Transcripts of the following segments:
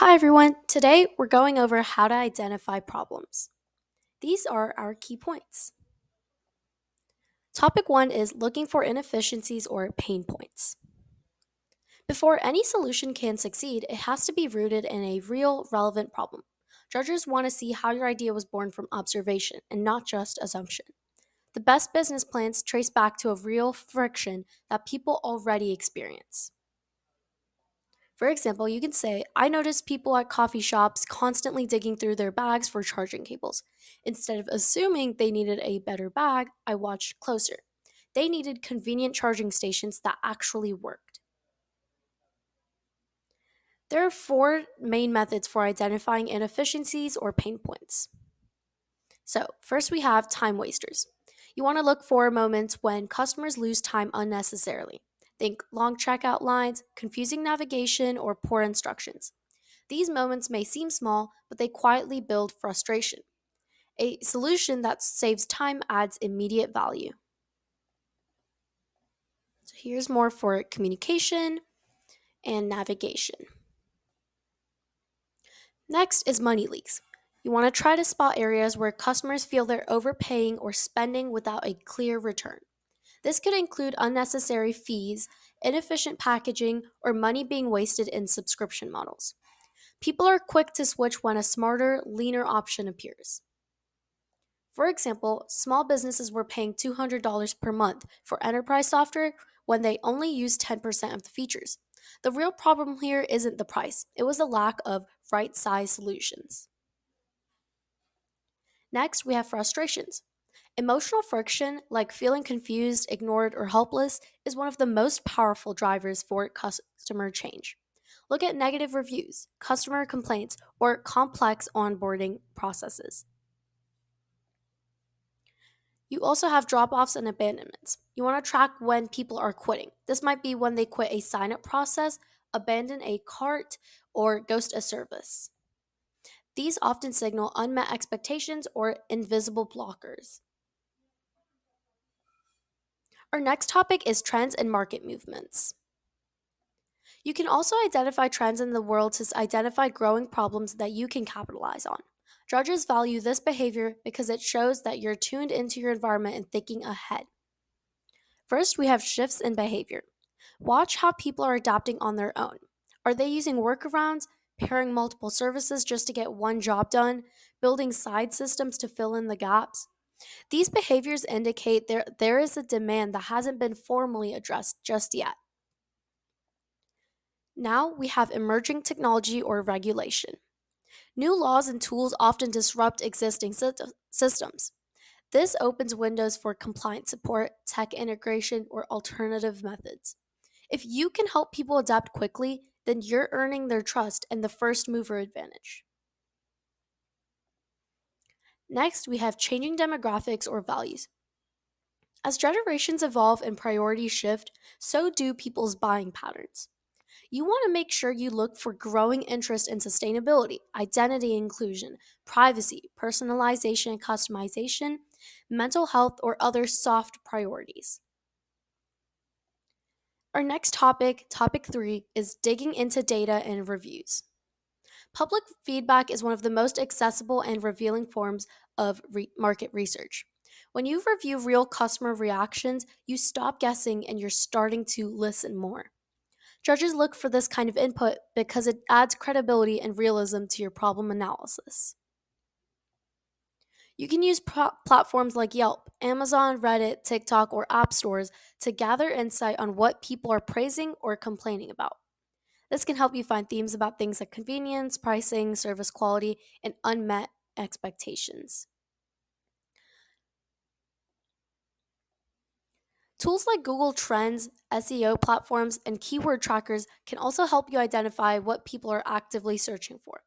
Hi everyone, today we're going over how to identify problems. These are our key points. Topic 1 is looking for inefficiencies or pain points. Before any solution can succeed, it has to be rooted in a real, relevant problem. Judges want to see how your idea was born from observation and not just assumption. The best business plans trace back to a real friction that people already experience. For example, you can say, I noticed people at coffee shops constantly digging through their bags for charging cables. Instead of assuming they needed a better bag, I watched closer. They needed convenient charging stations that actually worked. There are four main methods for identifying inefficiencies or pain points. So, first we have time wasters. You want to look for moments when customers lose time unnecessarily. Think long checkout lines, confusing navigation, or poor instructions. These moments may seem small, but they quietly build frustration. A solution that saves time adds immediate value. So here's more for communication and navigation. Next is money leaks. You want to try to spot areas where customers feel they're overpaying or spending without a clear return. This could include unnecessary fees, inefficient packaging, or money being wasted in subscription models. People are quick to switch when a smarter, leaner option appears. For example, small businesses were paying $200 per month for enterprise software when they only used 10% of the features. The real problem here isn't the price, it was a lack of right size solutions. Next, we have frustrations. Emotional friction, like feeling confused, ignored, or helpless, is one of the most powerful drivers for customer change. Look at negative reviews, customer complaints, or complex onboarding processes. You also have drop offs and abandonments. You want to track when people are quitting. This might be when they quit a sign up process, abandon a cart, or ghost a service. These often signal unmet expectations or invisible blockers. Our next topic is trends and market movements. You can also identify trends in the world to identify growing problems that you can capitalize on. Judges value this behavior because it shows that you're tuned into your environment and thinking ahead. First, we have shifts in behavior. Watch how people are adapting on their own. Are they using workarounds, pairing multiple services just to get one job done, building side systems to fill in the gaps? These behaviors indicate there is a demand that hasn't been formally addressed just yet. Now we have emerging technology or regulation. New laws and tools often disrupt existing systems. This opens windows for compliance support, tech integration, or alternative methods. If you can help people adapt quickly, then you're earning their trust and the first mover advantage. Next, we have changing demographics or values. As generations evolve and priorities shift, so do people's buying patterns. You want to make sure you look for growing interest in sustainability, identity inclusion, privacy, personalization and customization, mental health, or other soft priorities. Our next topic, topic 3, is digging into data and reviews. Public feedback is one of the most accessible and revealing forms of market research. When you review real customer reactions, you stop guessing and you're starting to listen more. Judges look for this kind of input because it adds credibility and realism to your problem analysis. You can use platforms like Yelp, Amazon, Reddit, TikTok, or app stores to gather insight on what people are praising or complaining about. This can help you find themes about things like convenience, pricing, service quality, and unmet expectations. Tools like Google Trends, SEO platforms, and keyword trackers can also help you identify what people are actively searching for.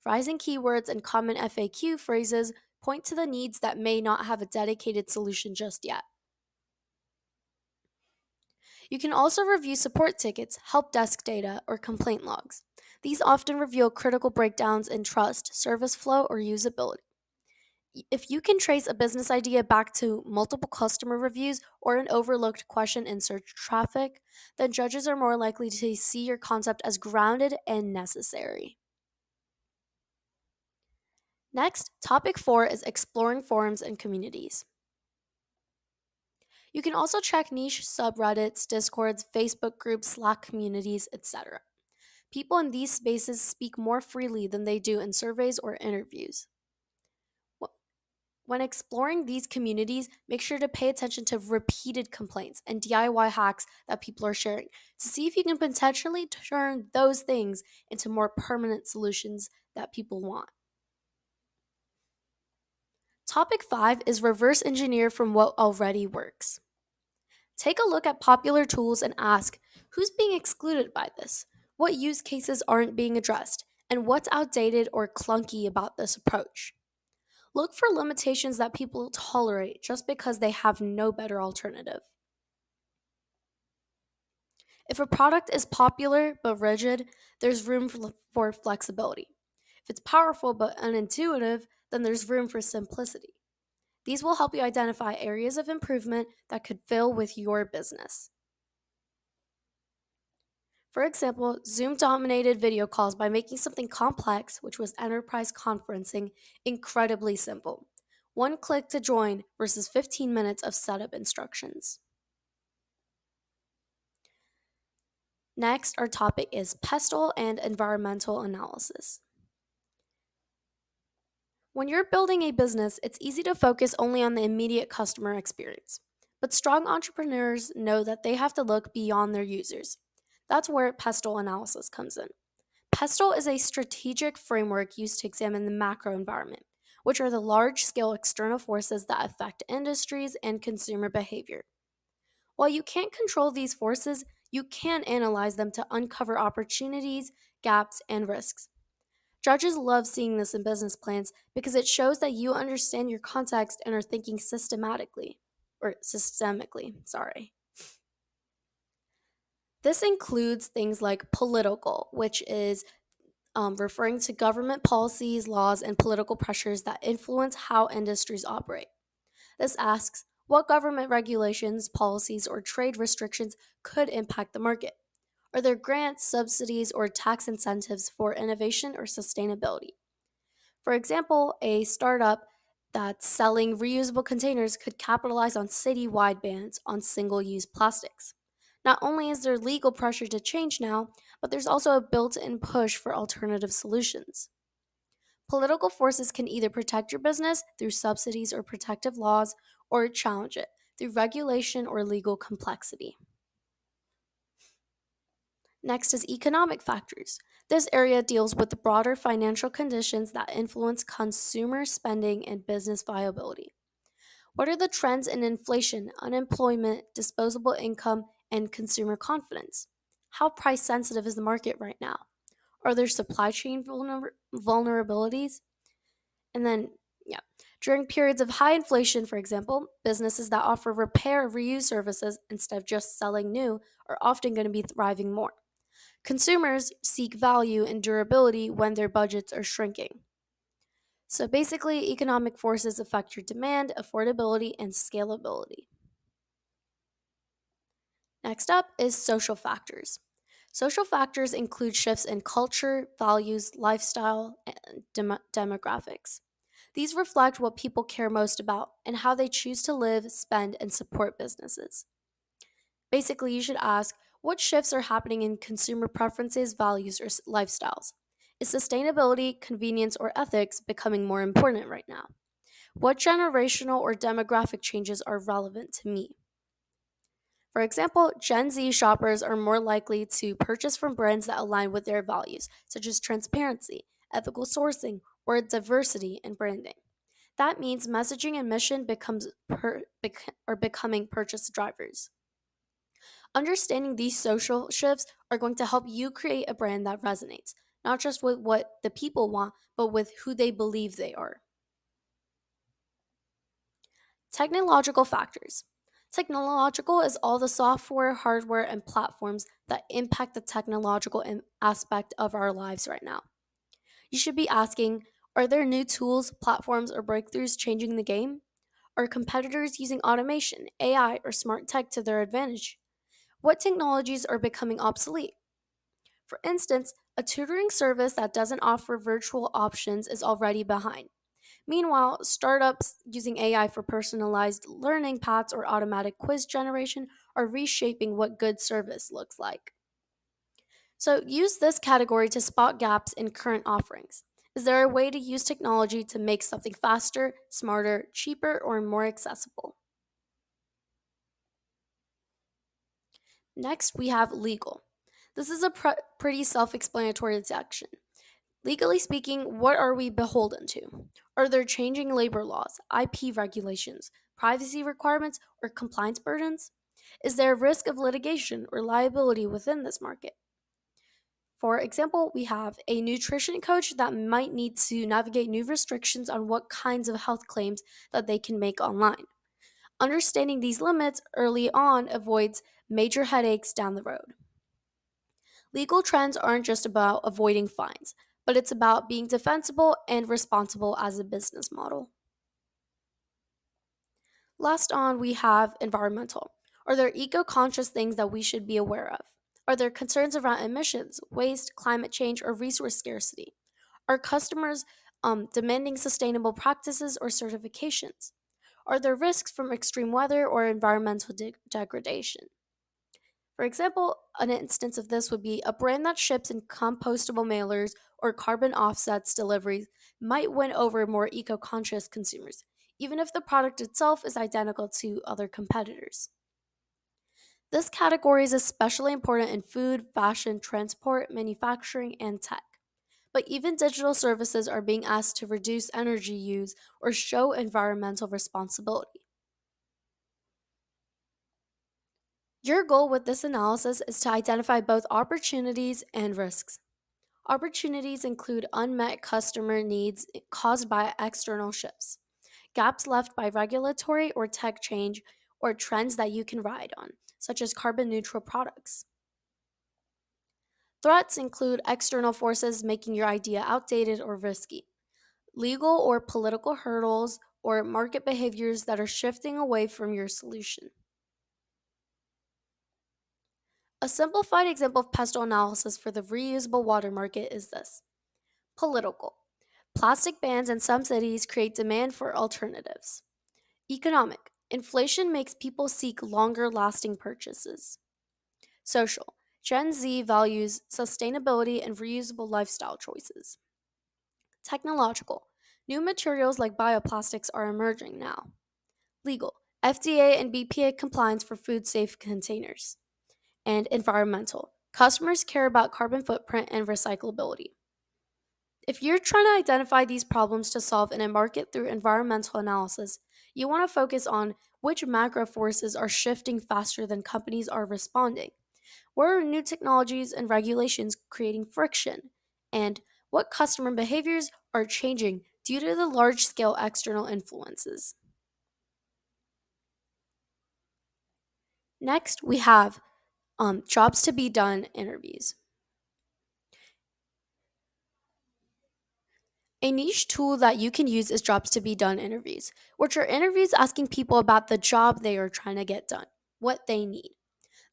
Rising keywords and common FAQ phrases point to the needs that may not have a dedicated solution just yet. You can also review support tickets, help desk data, or complaint logs. These often reveal critical breakdowns in trust, service flow, or usability. If you can trace a business idea back to multiple customer reviews or an overlooked question in search traffic, then judges are more likely to see your concept as grounded and necessary. Next, topic 4 is exploring forums and communities. You can also check niche subreddits, discords, Facebook groups, Slack communities, etc. People in these spaces speak more freely than they do in surveys or interviews. When exploring these communities, make sure to pay attention to repeated complaints and DIY hacks that people are sharing to see if you can potentially turn those things into more permanent solutions that people want. Topic 5 is reverse engineer from what already works. Take a look at popular tools and ask who's being excluded by this? What use cases aren't being addressed? And what's outdated or clunky about this approach? Look for limitations that people tolerate just because they have no better alternative. If a product is popular but rigid, there's room for flexibility. If it's powerful but unintuitive, then there's room for simplicity. These will help you identify areas of improvement that could fill with your business. For example, Zoom dominated video calls by making something complex, which was enterprise conferencing, incredibly simple. One click to join versus 15 minutes of setup instructions. Next, our topic is pestle and environmental analysis. When you're building a business, it's easy to focus only on the immediate customer experience. But strong entrepreneurs know that they have to look beyond their users. That's where pestle analysis comes in. Pestle is a strategic framework used to examine the macro environment, which are the large scale external forces that affect industries and consumer behavior. While you can't control these forces, you can analyze them to uncover opportunities, gaps, and risks. Judges love seeing this in business plans because it shows that you understand your context and are thinking systemically. This includes things like political, which is referring to government policies, laws, and political pressures that influence how industries operate. This asks what government regulations, policies, or trade restrictions could impact the market. Are there grants, subsidies, or tax incentives for innovation or sustainability? For example, a startup that's selling reusable containers could capitalize on citywide bans on single use plastics. Not only is there legal pressure to change now, but there's also a built in push for alternative solutions. Political forces can either protect your business through subsidies or protective laws, or challenge it through regulation or legal complexity. Next is economic factors. This area deals with the broader financial conditions that influence consumer spending and business viability. What are the trends in inflation, unemployment, disposable income, and consumer confidence? How price sensitive is the market right now? Are there supply chain vulnerabilities? And then, yeah, during periods of high inflation, for example, businesses that offer repair or reuse services instead of just selling new are often going to be thriving more. Consumers seek value and durability when their budgets are shrinking. So basically, economic forces affect your demand, affordability, and scalability. Next up is social factors. Social factors include shifts in culture, values, lifestyle, and demographics. These reflect what people care most about and how they choose to live, spend, and support businesses. Basically, you should ask what shifts are happening in consumer preferences, values, or lifestyles. Is sustainability, convenience, or ethics becoming more important right now? What generational or demographic changes are relevant to me? For example, Gen Z shoppers are more likely to purchase from brands that align with their values, such as transparency, ethical sourcing, or diversity in branding. That means messaging and mission are becoming purchase drivers. Understanding these social shifts are going to help you create a brand that resonates, not just with what the people want, but with who they believe they are. Technological factors. Technological is all the software, hardware, and platforms that impact the technological aspect of our lives right now. You should be asking, are there new tools, platforms, or breakthroughs changing the game? Are competitors using automation, AI, or smart tech to their advantage? What technologies are becoming obsolete? For instance, a tutoring service that doesn't offer virtual options is already behind. Meanwhile, startups using AI for personalized learning paths or automatic quiz generation are reshaping what good service looks like. So, use this category to spot gaps in current offerings. Is there a way to use technology to make something faster, smarter, cheaper, or more accessible? Next, we have legal. This is a pretty self explanatory section. Legally speaking, what are we beholden to? Are there changing labor laws, IP regulations, privacy requirements, or compliance burdens? Is there a risk of litigation or liability within this market? For example, we have a nutrition coach that might need to navigate new restrictions on what kinds of health claims that they can make online. Understanding these limits early on avoids major headaches down the road. Legal trends aren't just about avoiding fines, but it's about being defensible and responsible as a business model. Last on, we have environmental. Are there eco conscious things that we should be aware of? Are there concerns around emissions, waste, climate change, or resource scarcity? Are customers demanding sustainable practices or certifications? Are there risks from extreme weather or environmental degradation? For example, an instance of this would be a brand that ships in compostable mailers or carbon offsets deliveries might win over more eco conscious consumers, even if the product itself is identical to other competitors. This category is especially important in food, fashion, transport, manufacturing, and tech. But even digital services are being asked to reduce energy use or show environmental responsibility. Your goal with this analysis is to identify both opportunities and risks. Opportunities include unmet customer needs caused by external shifts, gaps left by regulatory or tech change, or trends that you can ride on, such as carbon neutral products. Threats include external forces making your idea outdated or risky, legal or political hurdles, or market behaviors that are shifting away from your solution. A simplified example of pestle analysis for the reusable water market is this: political. Plastic bans in some cities create demand for alternatives. Economic. Inflation makes people seek longer lasting purchases. Social. Gen Z values sustainability and reusable lifestyle choices. Technological. New materials like bioplastics are emerging now. Legal. FDA and BPA compliance for food safe containers. And environmental. Customers care about carbon footprint and recyclability. If you're trying to identify these problems to solve in a market through environmental analysis, you want to focus on which macro forces are shifting faster than companies are responding. Where are new technologies and regulations creating friction? And what customer behaviors are changing due to the large scale external influences? Next, we have jobs to be done interviews. A niche tool that you can use is jobs to be done interviews, which are interviews asking people about the job they are trying to get done, what they need.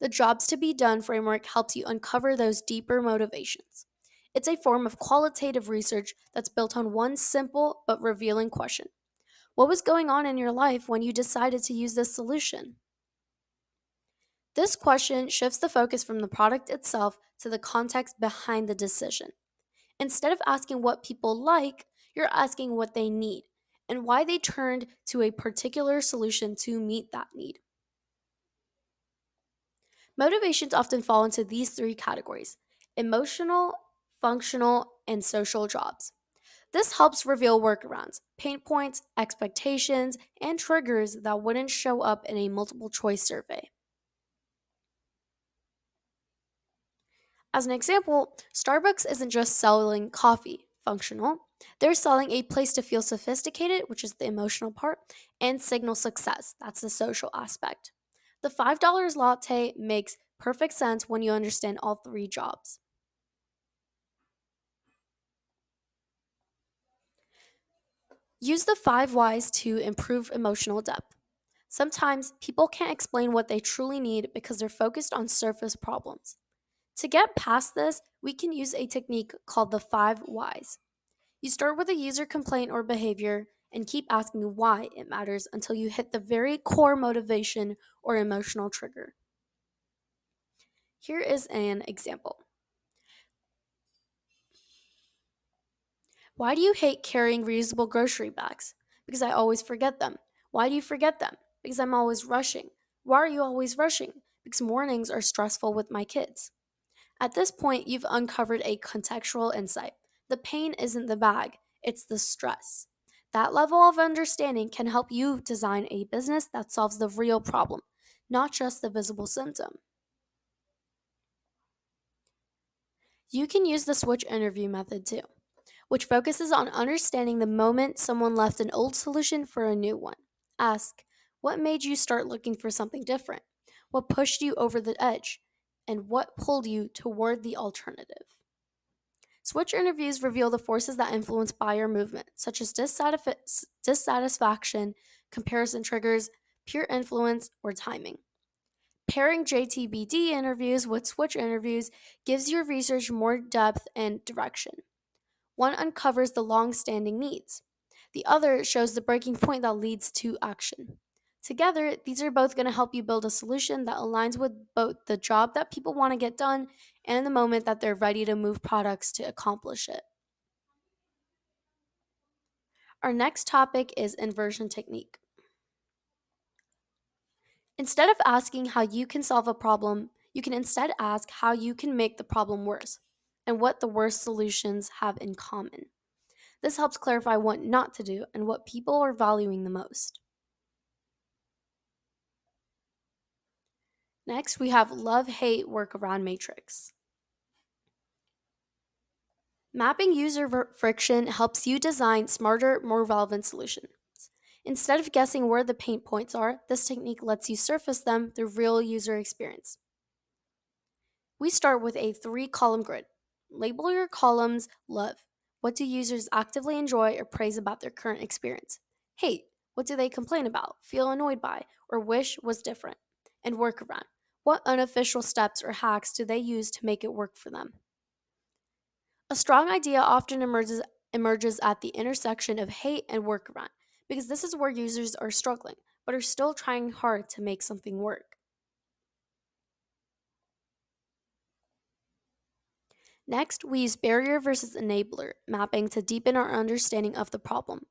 The jobs to be done framework helps you uncover those deeper motivations. It's a form of qualitative research that's built on one simple but revealing question: what was going on in your life when you decided to use this solution? This question shifts the focus from the product itself to the context behind the decision. Instead of asking what people like, you're asking what they need and why they turned to a particular solution to meet that need. Motivations often fall into these three categories: emotional, functional, and social jobs. This helps reveal workarounds, pain points, expectations, and triggers that wouldn't show up in a multiple choice survey. As an example, Starbucks isn't just selling coffee, functional. They're selling a place to feel sophisticated, which is the emotional part, and signal success, that's the social aspect. The $5 latte makes perfect sense when you understand all three jobs. Use the five whys to improve emotional depth. Sometimes people can't explain what they truly need because they're focused on surface problems. To get past this, we can use a technique called the five whys. You start with a user complaint or behavior and keep asking why it matters until you hit the very core motivation or emotional trigger. Here is an example. Why do you hate carrying reusable grocery bags? Because I always forget them. Why do you forget them? Because I'm always rushing. Why are you always rushing? Because mornings are stressful with my kids. At this point, you've uncovered a contextual insight. The pain isn't the bag, it's the stress. That level of understanding can help you design a business that solves the real problem, not just the visible symptom. You can use the switch interview method too, which focuses on understanding the moment someone left an old solution for a new one. Ask, what made you start looking for something different? What pushed you over the edge? And what pulled you toward the alternative? Switch interviews reveal the forces that influence buyer movement, such as dissatisfaction, comparison triggers, peer influence, or timing. Pairing JTBD interviews with switch interviews gives your research more depth and direction. One uncovers the long standing needs, the other shows the breaking point that leads to action. Together, these are both going to help you build a solution that aligns with both the job that people want to get done and the moment that they're ready to move products to accomplish it. Our next topic is inversion technique. Instead of asking how you can solve a problem, you can instead ask how you can make the problem worse and what the worst solutions have in common. This helps clarify what not to do and what people are valuing the most. Next, we have love hate workaround matrix. Mapping user friction helps you design smarter, more relevant solutions. Instead of guessing where the pain points are, this technique lets you surface them through real user experience. We start with a 3 column grid. Label your columns love. What do users actively enjoy or praise about their current experience? Hate. What do they complain about, feel annoyed by, or wish was different? And workaround. What unofficial steps or hacks do they use to make it work for them? A strong idea often emerges at the intersection of hate and workaround because this is where users are struggling but are still trying hard to make something work. Next, we use barrier versus enabler mapping to deepen our understanding of the problem.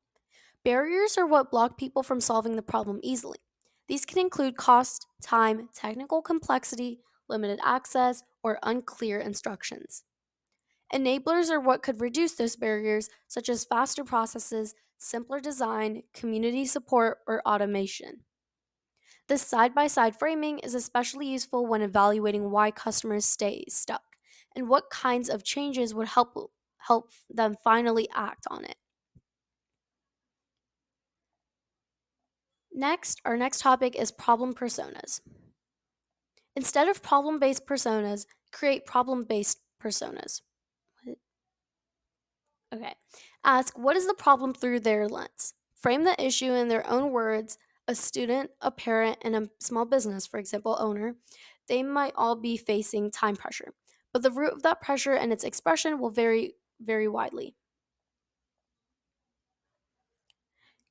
Barriers are what block people from solving the problem easily. These can include cost, time, technical complexity, limited access, or unclear instructions. Enablers are what could reduce those barriers, such as faster processes, simpler design, community support, or automation. This side by side framing is especially useful when evaluating why customers stay stuck and what kinds of changes would help them finally act on it. Next, our next topic is problem personas. Instead of problem based personas, create problem based personas. Okay. Ask what is the problem through their lens. Frame the issue in their own words. A student, a parent, and a small business, for example, owner, they might all be facing time pressure. But the root of that pressure and its expression will vary widely.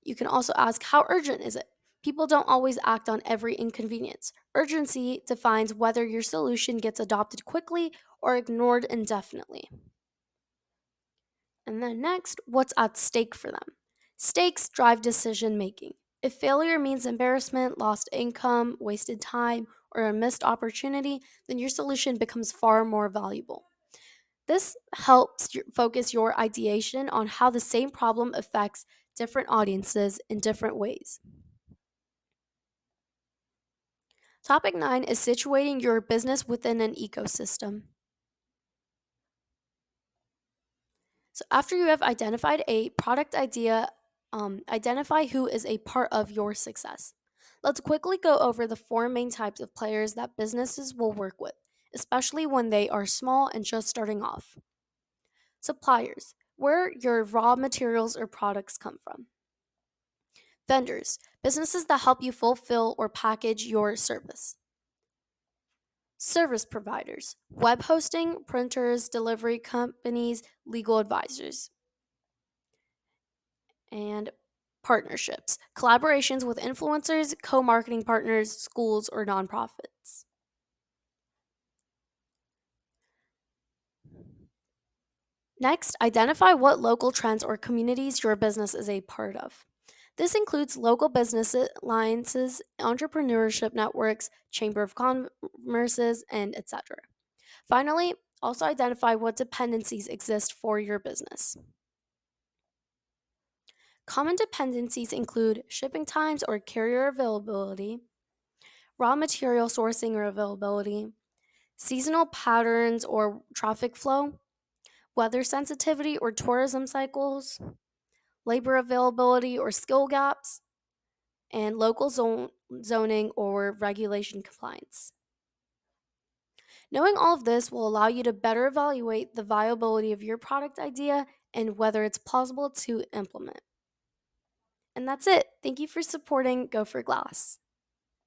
You can also ask how urgent is it? People don't always act on every inconvenience. Urgency defines whether your solution gets adopted quickly or ignored indefinitely. And then next, what's at stake for them? Stakes drive decision making. If failure means embarrassment, lost income, wasted time, or a missed opportunity, then your solution becomes far more valuable. This helps you focus your ideation on how the same problem affects different audiences in different ways. Topic 9 is situating your business within an ecosystem. So, after you have identified a product idea, identify who is a part of your success. Let's quickly go over the 4 main types of players that businesses will work with, especially when they are small and just starting off. Suppliers, where your raw materials or products come from. Vendors, businesses that help you fulfill or package your service. Service providers, web hosting, printers, delivery companies, legal advisors. And Partnerships, collaborations with influencers, co marketing partners, schools, or nonprofits. Next, identify what local trends or communities your business is a part of. This includes local business alliances, entrepreneurship networks, chamber of commerces, and etc. Finally, also identify what dependencies exist for your business. Common dependencies include shipping times or carrier availability, raw material sourcing or availability, seasonal patterns or traffic flow, weather sensitivity or tourism cycles, labor availability or skill gaps, and local zoning or regulation compliance. Knowing all of this will allow you to better evaluate the viability of your product idea and whether it's possible to implement. And that's it. Thank you for supporting Go for Glass.